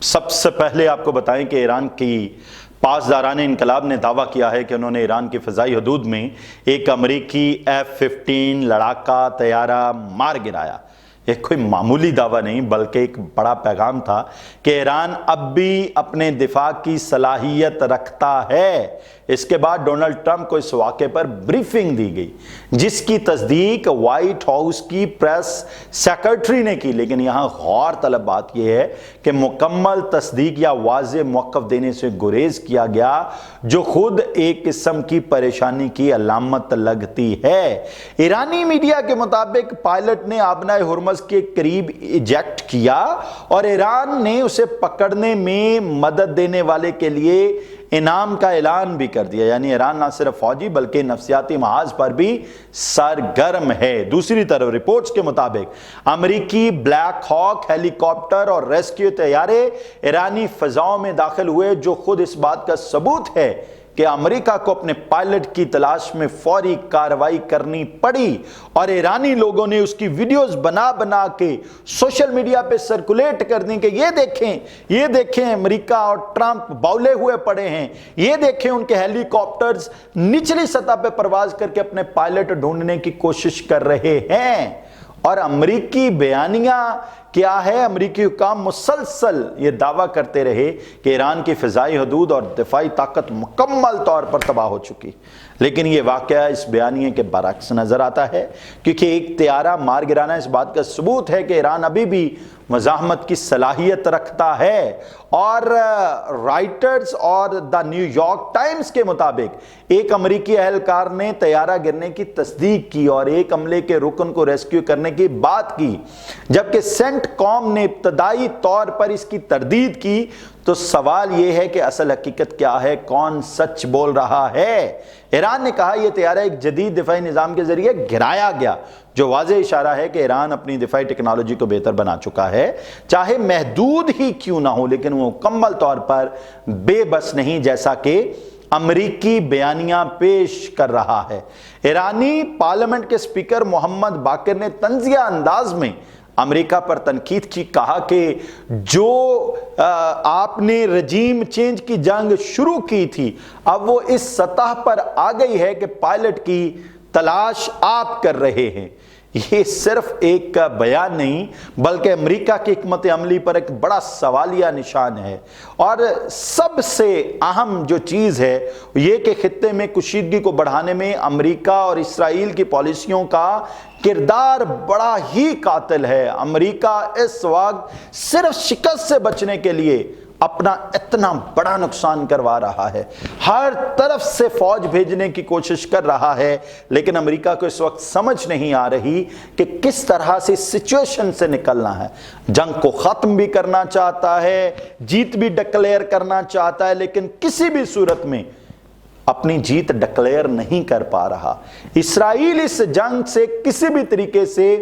سب سے پہلے آپ کو بتائیں کہ ایران کی پاسداران انقلاب نے دعویٰ کیا ہے کہ انہوں نے ایران کی فضائی حدود میں ایک امریکی F-15 لڑاکا طیارہ مار گرایا۔ یہ کوئی معمولی دعویٰ نہیں بلکہ ایک بڑا پیغام تھا کہ ایران اب بھی اپنے دفاع کی صلاحیت رکھتا ہے۔ اس کے بعد ڈونلڈ ٹرمپ کو اس واقعے پر بریفنگ دی گئی جس کی تصدیق وائٹ ہاؤس کی پریس سیکرٹری نے کی، لیکن یہاں غور طلب بات یہ ہے کہ مکمل تصدیق یا واضح موقف دینے سے گریز کیا گیا، جو خود ایک قسم کی پریشانی کی علامت لگتی ہے۔ ایرانی میڈیا کے مطابق پائلٹ نے آبنائے ہرمز کے قریب ایجیکٹ کیا اور ایران نے اسے پکڑنے میں مدد دینے والے کے لیے انعام کا اعلان بھی کر دیا۔ یعنی ایران نہ صرف فوجی بلکہ نفسیاتی محاذ پر بھی سرگرم ہے۔ دوسری طرف رپورٹس کے مطابق امریکی بلیک ہاک ہیلی کاپٹر اور ریسکیو طیارے ایرانی فضاؤں میں داخل ہوئے، جو خود اس بات کا ثبوت ہے کہ امریکہ کو اپنے پائلٹ کی تلاش میں فوری کارروائی کرنی پڑی، اور ایرانی لوگوں نے اس کی ویڈیوز بنا بنا کے سوشل میڈیا پہ سرکولیٹ کر دیں کہ یہ دیکھیں امریکہ اور ٹرمپ بولے ہوئے پڑے ہیں، یہ دیکھیں ان کے ہیلی کاپٹرز نچلی سطح پہ پرواز کر کے اپنے پائلٹ ڈھونڈنے کی کوشش کر رہے ہیں۔ اور امریکی بیانیہ کیا ہے؟ امریکی حکام مسلسل یہ دعویٰ کرتے رہے کہ ایران کی فضائی حدود اور دفاعی طاقت مکمل طور پر تباہ ہو چکی، لیکن یہ واقعہ اس بیانیے کے برعکس نظر آتا ہے، کیونکہ ایک طیارہ مار گرانا اس بات کا ثبوت ہے کہ ایران ابھی بھی مزاحمت کی صلاحیت رکھتا ہے۔ اور رائٹرز اور دا نیو یارک ٹائمز کے مطابق ایک امریکی اہلکار نے طیارہ گرنے کی تصدیق کی اور ایک عملے کے رکن کو ریسکیو کرنے کی بات کی، جبکہ سینٹ کام نے ابتدائی طور پر اس کی تردید کی۔ تو سوال یہ ہے کہ اصل حقیقت کیا ہے؟ کون سچ بول رہا ہے؟ ایران نے کہا یہ طیارہ ایک جدید دفاعی نظام کے ذریعے گرایا گیا، جو واضح اشارہ ہے کہ ایران اپنی دفاعی ٹیکنالوجی کو بہتر بنا چکا ہے، چاہے محدود ہی کیوں نہ ہو، لیکن وہ مکمل طور پر بے بس نہیں، جیسا کہ امریکی بیانیہ پیش کر رہا ہے۔ ایرانی پارلیمنٹ کے سپیکر محمد باقر نے طنزیہ انداز میں امریکہ پر تنقید کی، کہا کہ جو آپ نے رجیم چینج کی جنگ شروع کی تھی، اب وہ اس سطح پر آ گئی ہے کہ پائلٹ کی تلاش آپ کر رہے ہیں۔ یہ صرف ایک بیان نہیں بلکہ امریکہ کی حکمت عملی پر ایک بڑا سوالیہ نشان ہے۔ اور سب سے اہم جو چیز ہے یہ کہ خطے میں کشیدگی کو بڑھانے میں امریکہ اور اسرائیل کی پالیسیوں کا کردار بڑا ہی قاتل ہے۔ امریکہ اس وقت صرف شکست سے بچنے کے لیے اپنا اتنا بڑا نقصان کروا رہا ہے، ہر طرف سے فوج بھیجنے کی کوشش کر رہا ہے، لیکن امریکہ کو اس وقت سمجھ نہیں آ رہی کہ کس طرح سے اس سچویشن سے نکلنا ہے۔ جنگ کو ختم بھی کرنا چاہتا ہے، جیت بھی ڈکلیئر کرنا چاہتا ہے، لیکن کسی بھی صورت میں اپنی جیت ڈکلیئر نہیں کر پا رہا۔ اسرائیل اس جنگ سے کسی بھی طریقے سے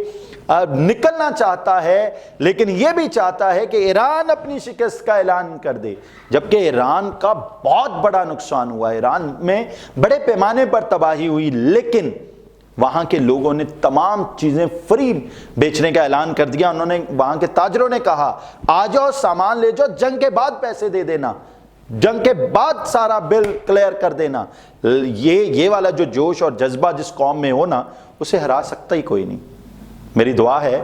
نکلنا چاہتا ہے، لیکن یہ بھی چاہتا ہے کہ ایران اپنی شکست کا اعلان کر دے، جبکہ ایران کا بہت بڑا نقصان ہوا، ایران میں بڑے پیمانے پر تباہی ہوئی، لیکن وہاں کے لوگوں نے تمام چیزیں فری بیچنے کا اعلان کر دیا۔ انہوں نے وہاں کے تاجروں نے کہا آ جاؤ سامان لے جاؤ، جنگ کے بعد پیسے دے دینا، جنگ کے بعد سارا بل کلیئر کر دینا۔ یہ والا جو جوش اور جذبہ جس قوم میں ہو نا، اسے ہرا سکتا ہی کوئی نہیں۔ میری دعا ہے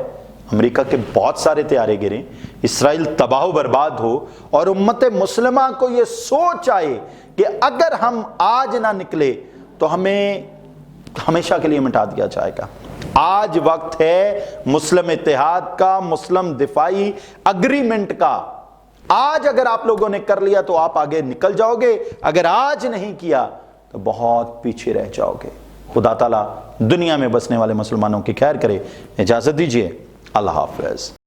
امریکہ کے بہت سارے طیارے گریں، اسرائیل تباہ و برباد ہو، اور امت مسلمہ کو یہ سوچ آئے کہ اگر ہم آج نہ نکلے تو ہمیں ہمیشہ کے لیے مٹا دیا جائے گا۔ آج وقت ہے مسلم اتحاد کا، مسلم دفاعی اگریمنٹ کا۔ آج اگر آپ لوگوں نے کر لیا تو آپ آگے نکل جاؤ گے، اگر آج نہیں کیا تو بہت پیچھے رہ جاؤ گے۔ خدا تعالیٰ دنیا میں بسنے والے مسلمانوں کی خیر کرے۔ اجازت دیجیے، اللہ حافظ۔